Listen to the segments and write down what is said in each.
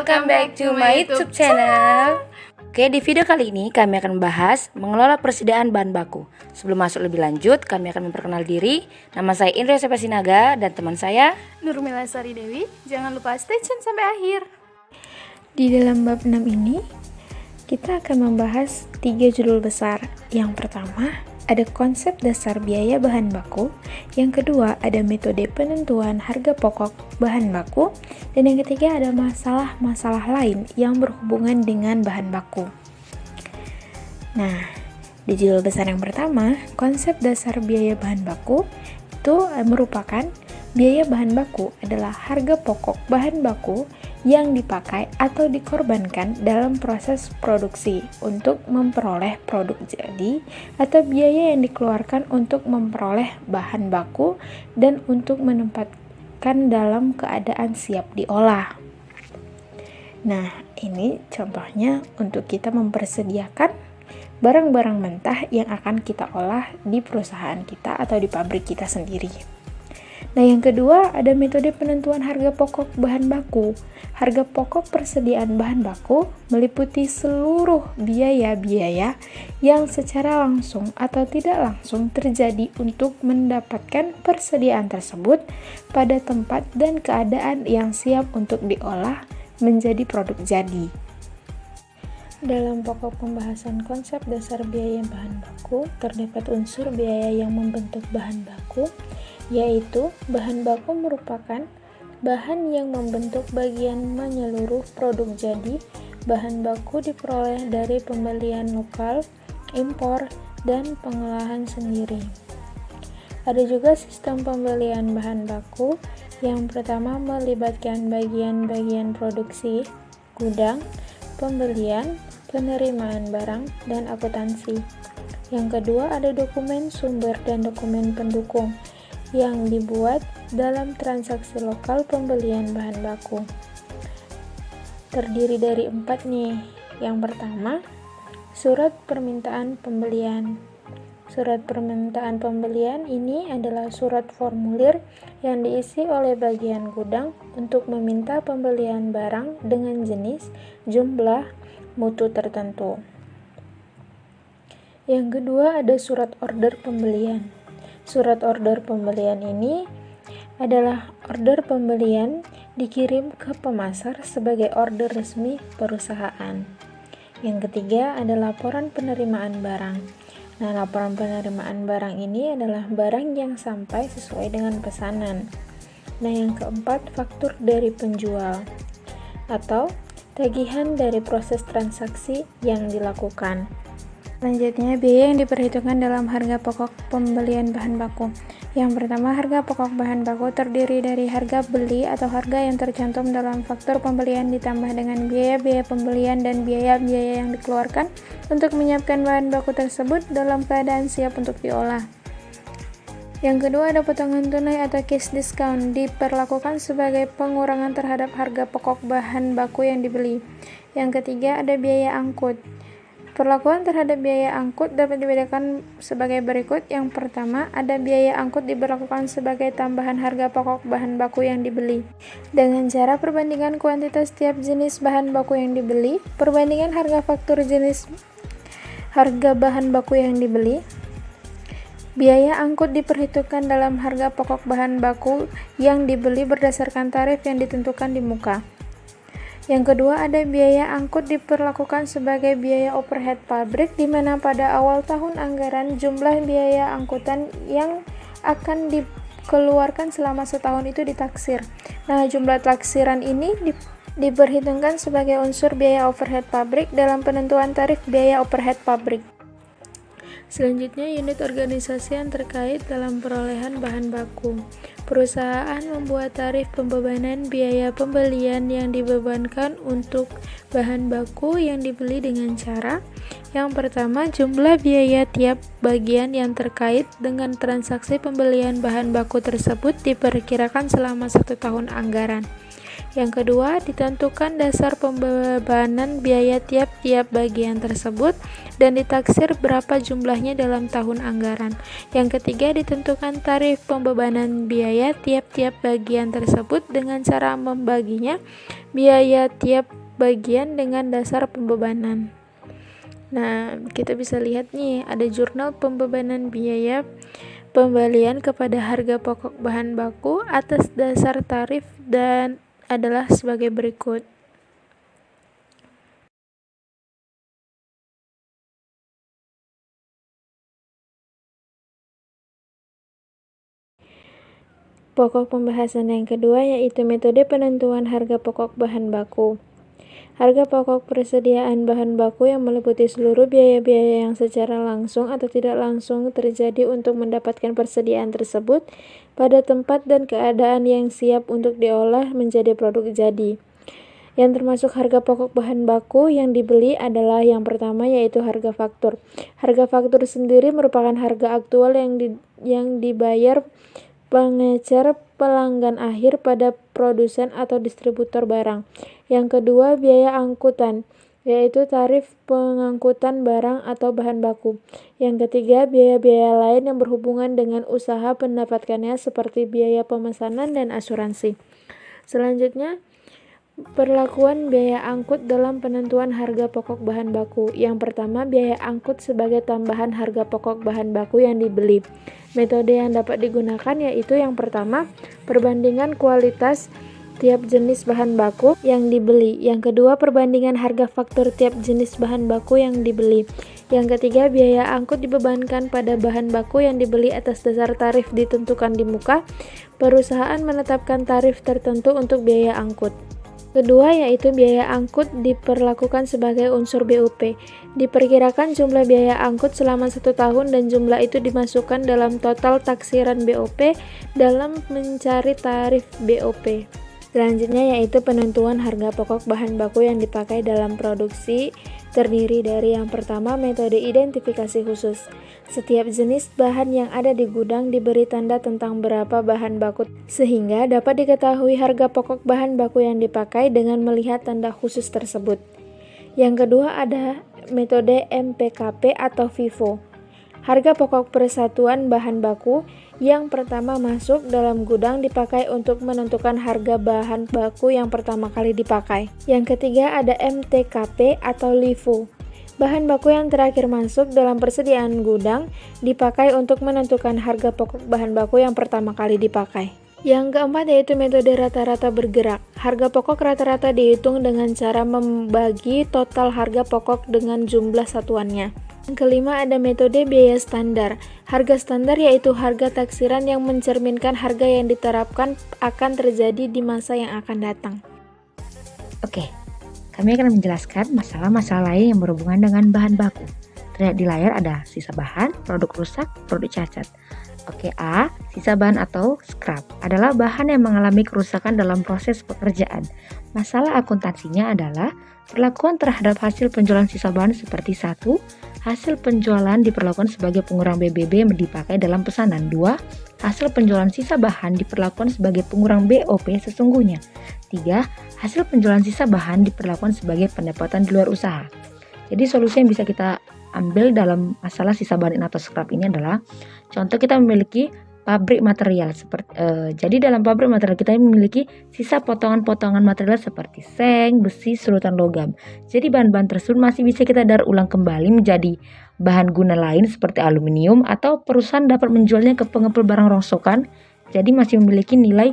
Welcome back to my YouTube channel. Oke, di video kali ini kami akan membahas mengelola persediaan bahan baku. Sebelum masuk lebih lanjut, kami akan memperkenal diri. Nama saya Indra Sepasinaga dan teman saya Nurmila Sari Dewi. Jangan lupa stay tune sampai akhir. Di dalam bab 6 ini, kita akan membahas 3 judul besar. Yang pertama, ada konsep dasar biaya bahan baku. Yang kedua, ada metode penentuan harga pokok bahan baku. Dan yang ketiga, ada masalah-masalah lain yang berhubungan dengan bahan baku. Nah, di judul besar yang pertama, konsep dasar biaya bahan baku itu merupakan biaya bahan baku adalah harga pokok bahan baku yang dipakai atau dikorbankan dalam proses produksi untuk memperoleh produk jadi, atau biaya yang dikeluarkan untuk memperoleh bahan baku dan untuk menempatkan dalam keadaan siap diolah. Nah, ini contohnya untuk kita mempersediakan barang-barang mentah yang akan kita olah di perusahaan kita atau di pabrik kita sendiri. Nah, yang kedua ada metode penentuan harga pokok bahan baku. Harga pokok persediaan bahan baku meliputi seluruh biaya-biaya yang secara langsung atau tidak langsung terjadi untuk mendapatkan persediaan tersebut pada tempat dan keadaan yang siap untuk diolah menjadi produk jadi. Dalam pokok pembahasan konsep dasar biaya bahan baku, terdapat unsur biaya yang membentuk bahan baku, yaitu bahan baku merupakan bahan yang membentuk bagian menyeluruh produk jadi. Bahan baku diperoleh dari pembelian lokal, impor, dan pengolahan sendiri. Ada juga sistem pembelian bahan baku. Yang pertama melibatkan bagian-bagian produksi, gudang, pembelian, penerimaan barang, dan akuntansi. Yang kedua ada dokumen sumber dan dokumen pendukung yang dibuat dalam transaksi lokal pembelian bahan baku. Terdiri dari 4 nih. Yang pertama, surat permintaan pembelian. Surat permintaan pembelian ini adalah surat formulir yang diisi oleh bagian gudang untuk meminta pembelian barang dengan jenis, jumlah, mutu tertentu. Yang kedua ada surat order pembelian. Surat order pembelian ini adalah order pembelian dikirim ke pemasar sebagai order resmi perusahaan. Yang ketiga ada laporan penerimaan barang. Nah, laporan penerimaan barang ini adalah barang yang sampai sesuai dengan pesanan. Nah, yang keempat faktur dari penjual atau tagihan dari proses transaksi yang dilakukan. Selanjutnya, biaya yang diperhitungkan dalam harga pokok pembelian bahan baku. Yang pertama, harga pokok bahan baku terdiri dari harga beli atau harga yang tercantum dalam faktur pembelian ditambah dengan biaya-biaya pembelian dan biaya-biaya yang dikeluarkan untuk menyiapkan bahan baku tersebut dalam keadaan siap untuk diolah. Yang kedua, ada potongan tunai atau cash discount diperlakukan sebagai pengurangan terhadap harga pokok bahan baku yang dibeli. Yang ketiga, ada biaya angkut. Perlakuan terhadap biaya angkut dapat dibedakan sebagai berikut. Yang pertama, ada biaya angkut diberlakukan sebagai tambahan harga pokok bahan baku yang dibeli. Dengan cara perbandingan kuantitas setiap jenis bahan baku yang dibeli, perbandingan harga faktur jenis harga bahan baku yang dibeli. Biaya angkut diperhitungkan dalam harga pokok bahan baku yang dibeli berdasarkan tarif yang ditentukan di muka. Yang kedua, ada biaya angkut diperlakukan sebagai biaya overhead pabrik, di mana pada awal tahun anggaran jumlah biaya angkutan yang akan dikeluarkan selama setahun itu ditaksir. Nah, jumlah taksiran ini diperhitungkan sebagai unsur biaya overhead pabrik dalam penentuan tarif biaya overhead pabrik. Selanjutnya, unit organisasi yang terkait dalam perolehan bahan baku. Perusahaan membuat tarif pembebanan biaya pembelian yang dibebankan untuk bahan baku yang dibeli dengan cara yang pertama, jumlah biaya tiap bagian yang terkait dengan transaksi pembelian bahan baku tersebut diperkirakan selama 1 tahun anggaran. Yang kedua, ditentukan dasar pembebanan biaya tiap-tiap bagian tersebut dan ditaksir berapa jumlahnya dalam tahun anggaran. Yang ketiga, ditentukan tarif pembebanan biaya tiap-tiap bagian tersebut dengan cara membaginya biaya tiap bagian dengan dasar pembebanan. Nah, kita bisa lihat nih, ada jurnal pembebanan biaya pembelian kepada harga pokok bahan baku atas dasar tarif dan adalah sebagai berikut. Pokok pembahasan yang kedua yaitu metode penentuan harga pokok bahan baku. Harga pokok persediaan bahan baku yang meliputi seluruh biaya-biaya yang secara langsung atau tidak langsung terjadi untuk mendapatkan persediaan tersebut pada tempat dan keadaan yang siap untuk diolah menjadi produk jadi. Yang termasuk harga pokok bahan baku yang dibeli adalah yang pertama yaitu harga faktur. Harga faktur sendiri merupakan harga aktual yang dibayar pengecer pelanggan akhir pada produsen atau distributor barang. Yang kedua, biaya angkutan, yaitu tarif pengangkutan barang atau bahan baku. Yang ketiga, biaya-biaya lain yang berhubungan dengan usaha mendapatkannya seperti biaya pemesanan dan asuransi. Selanjutnya, perlakuan biaya angkut dalam penentuan harga pokok bahan baku. Yang pertama, biaya angkut sebagai tambahan harga pokok bahan baku yang dibeli. Metode yang dapat digunakan yaitu yang pertama, perbandingan kualitas tiap jenis bahan baku yang dibeli. Yang kedua, perbandingan harga faktur tiap jenis bahan baku yang dibeli. Yang ketiga, biaya angkut dibebankan pada bahan baku yang dibeli atas dasar tarif ditentukan di muka. Perusahaan menetapkan tarif tertentu untuk biaya angkut. Kedua, yaitu biaya angkut diperlakukan sebagai unsur BOP. Diperkirakan jumlah biaya angkut selama 1 tahun dan jumlah itu dimasukkan dalam total taksiran BOP dalam mencari tarif BOP. Selanjutnya yaitu penentuan harga pokok bahan baku yang dipakai dalam produksi terdiri dari yang pertama metode identifikasi khusus. Setiap jenis bahan yang ada di gudang diberi tanda tentang berapa bahan baku sehingga dapat diketahui harga pokok bahan baku yang dipakai dengan melihat tanda khusus tersebut. Yang kedua ada metode MPKP atau FIFO. Harga pokok persatuan bahan baku yang pertama masuk dalam gudang dipakai untuk menentukan harga bahan baku yang pertama kali dipakai. Yang ketiga ada MTKP atau LIFO. Bahan baku yang terakhir masuk dalam persediaan gudang dipakai untuk menentukan harga pokok bahan baku yang pertama kali dipakai. Yang keempat yaitu metode rata-rata bergerak. Harga pokok rata-rata dihitung dengan cara membagi total harga pokok dengan jumlah satuannya. Yang kelima ada metode biaya standar. Harga standar yaitu harga taksiran yang mencerminkan harga yang diterapkan akan terjadi di masa yang akan datang. Oke, kami akan menjelaskan masalah-masalah lain yang berhubungan dengan bahan baku. Terlihat di layar ada sisa bahan, produk rusak, produk cacat. Oke, A. Sisa bahan atau scrap adalah bahan yang mengalami kerusakan dalam proses pekerjaan. Masalah akuntansinya adalah perlakuan terhadap hasil penjualan sisa bahan seperti 1. Hasil penjualan diperlakukan sebagai pengurang BBB yang dipakai dalam pesanan. 2. Hasil penjualan sisa bahan diperlakukan sebagai pengurang BOP sesungguhnya. 3. Hasil penjualan sisa bahan diperlakukan sebagai pendapatan di luar usaha. Jadi solusi yang bisa kita ambil dalam masalah sisa bahan atau scrap ini adalah contoh kita memiliki pabrik material jadi dalam pabrik material kita memiliki sisa potongan-potongan material seperti seng, besi, sorotan logam. Jadi bahan-bahan tersebut masih bisa kita daur ulang kembali menjadi bahan guna lain seperti aluminium atau perusahaan dapat menjualnya ke pengepul barang rongsokan. Jadi masih memiliki nilai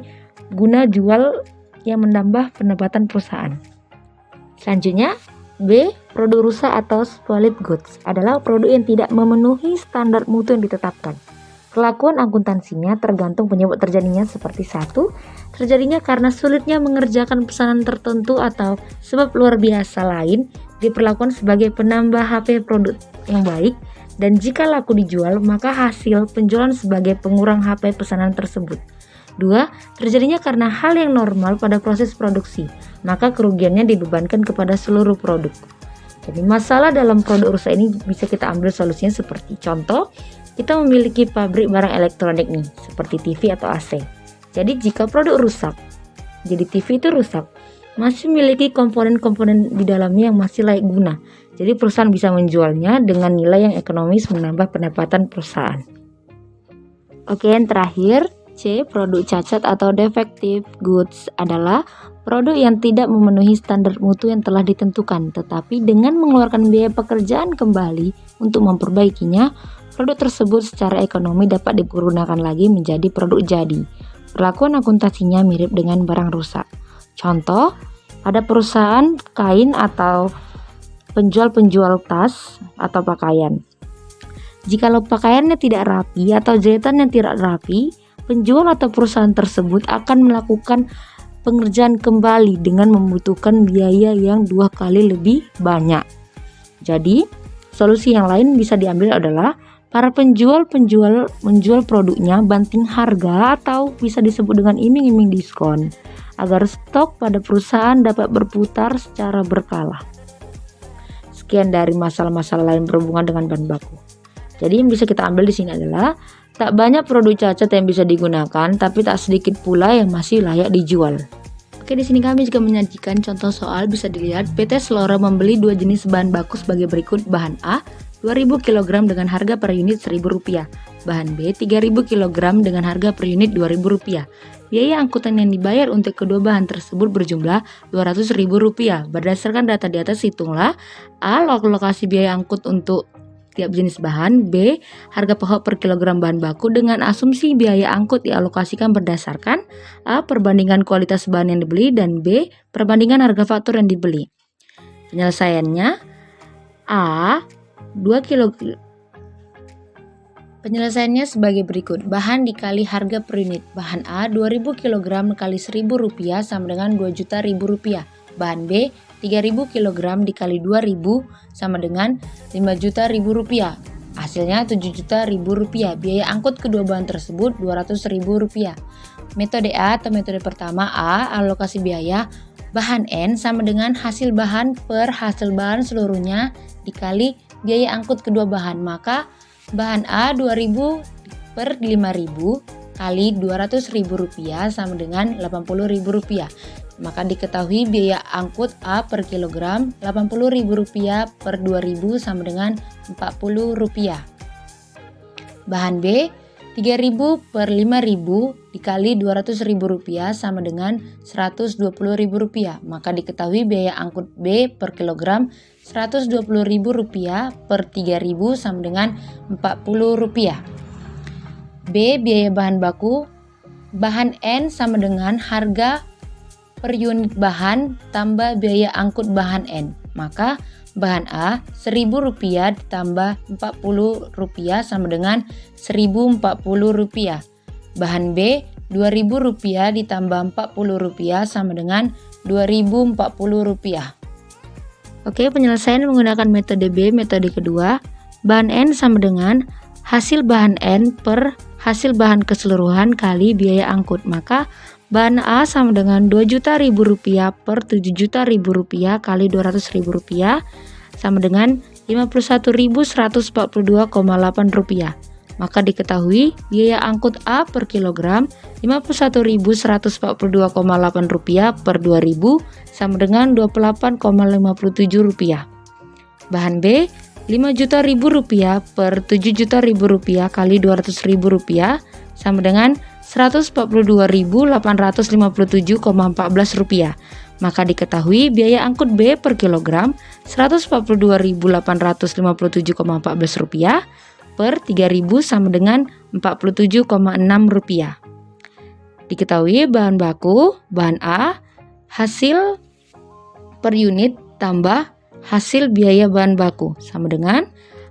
guna jual yang menambah pendapatan perusahaan. Selanjutnya B. Produk rusak atau spoiled goods adalah produk yang tidak memenuhi standar mutu yang ditetapkan. Kelakuan akuntansinya tergantung penyebab terjadinya seperti 1. Terjadinya karena sulitnya mengerjakan pesanan tertentu atau sebab luar biasa lain diperlakukan sebagai penambah HP produk yang baik dan jika laku dijual maka hasil penjualan sebagai pengurang HP pesanan tersebut. 2. Terjadinya karena hal yang normal pada proses produksi, maka kerugiannya dibebankan kepada seluruh produk. Jadi masalah dalam produk rusak ini bisa kita ambil solusinya seperti contoh, kita memiliki pabrik barang elektronik nih, seperti TV atau AC. Jadi jika produk rusak, Jadi TV itu rusak, masih memiliki komponen-komponen di dalamnya yang masih layak guna. Jadi perusahaan bisa menjualnya dengan nilai yang ekonomis menambah pendapatan perusahaan. Oke, yang terakhir, C. Produk cacat atau defective goods adalah produk yang tidak memenuhi standar mutu yang telah ditentukan, tetapi dengan mengeluarkan biaya pekerjaan kembali untuk memperbaikinya, produk tersebut secara ekonomi dapat digunakan lagi menjadi produk jadi. Perlakuan akuntansinya mirip dengan barang rusak. Contoh, ada perusahaan kain atau penjual tas atau pakaian. Jikalau pakaiannya tidak rapi atau jahitannya tidak rapi, penjual atau perusahaan tersebut akan melakukan pengerjaan kembali dengan membutuhkan biaya yang 2 kali lebih banyak. Jadi, solusi yang lain bisa diambil adalah para penjual menjual produknya banting harga atau bisa disebut dengan iming-iming diskon agar stok pada perusahaan dapat berputar secara berkala. Sekian dari masalah-masalah lain berhubungan dengan bahan baku. Jadi yang bisa kita ambil di sini adalah tak banyak produk cacat yang bisa digunakan, tapi tak sedikit pula yang masih layak dijual. Oke, di sini kami juga menyajikan contoh soal. Bisa dilihat PT Selora membeli 2 jenis bahan baku sebagai berikut. Bahan A 2000 kg dengan harga per unit Rp1.000. Bahan B 3000 kg dengan harga per unit Rp2.000. Biaya angkutan yang dibayar untuk kedua bahan tersebut berjumlah Rp200.000. Berdasarkan data di atas, hitunglah A. Lokasi biaya angkut untuk tiap jenis bahan. B. Harga pokok per kilogram bahan baku dengan asumsi biaya angkut dialokasikan berdasarkan A. Perbandingan kualitas bahan yang dibeli, dan B. Perbandingan harga faktur yang dibeli. Penyelesaiannya A. 2 kg. Penyelesaiannya sebagai berikut. Bahan dikali harga per unit. Bahan A 2000 kg kali Rp1.000 sama dengan Rp2.000.000. Bahan B 3000 kg dikali 2000 sama dengan Rp5.000.000. Hasilnya Rp7.000.000. Biaya angkut kedua bahan tersebut Rp200.000. Metode A atau metode pertama A, alokasi biaya bahan N sama dengan hasil bahan per hasil bahan seluruhnya dikali biaya angkut kedua bahan. Maka bahan A 2000 per 5000 kali Rp200.000 sama dengan Rp80.000. Maka diketahui biaya angkut A per kilogram Rp80.000 per 2000 sama dengan Rp40. Bahan B 3000 per 5000 dikali Rp200.000 sama dengan Rp120.000. Maka diketahui biaya angkut B per kilogram Rp120.000 per 3000 sama dengan Rp40. B. Biaya bahan baku bahan N sama dengan harga per unit bahan tambah biaya angkut bahan N. Maka bahan A Rp1.000 ditambah Rp40 sama dengan Rp1.040. Bahan B Rp2.000 ditambah Rp40 sama dengan Rp2.040. Oke, penyelesaian menggunakan metode B, metode kedua. Bahan N sama dengan hasil bahan N per hasil bahan keseluruhan kali biaya angkut. Maka bahan A sama dengan Rp2.000.000 per Rp7.000.000 kali Rp200.000 sama dengan Rp51.142,8. Maka diketahui biaya angkut A per kilogram Rp51.142,8 per 2000 sama dengan Rp28,57. Bahan B Rp5.000.000 per Rp7.000.000 kali Rp200.000 sama dengan Rp142.857,14. Maka diketahui biaya angkut B per kilogram Rp142.857,14 per 3000 sama dengan Rp47,6. Diketahui bahan baku bahan A hasil per unit tambah hasil biaya bahan baku sama dengan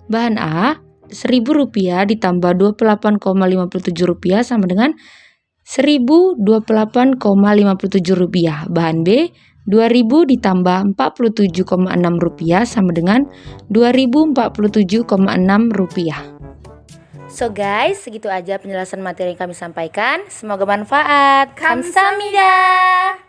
bahan A Rp1.000 ditambah Rp28,57 sama dengan Rp1.028,57. Bahan B Rp2.000 ditambah Rp47,6 sama dengan Rp2.047,6. So guys, segitu aja penjelasan materi yang kami sampaikan. Semoga bermanfaat. Kamsahamnida.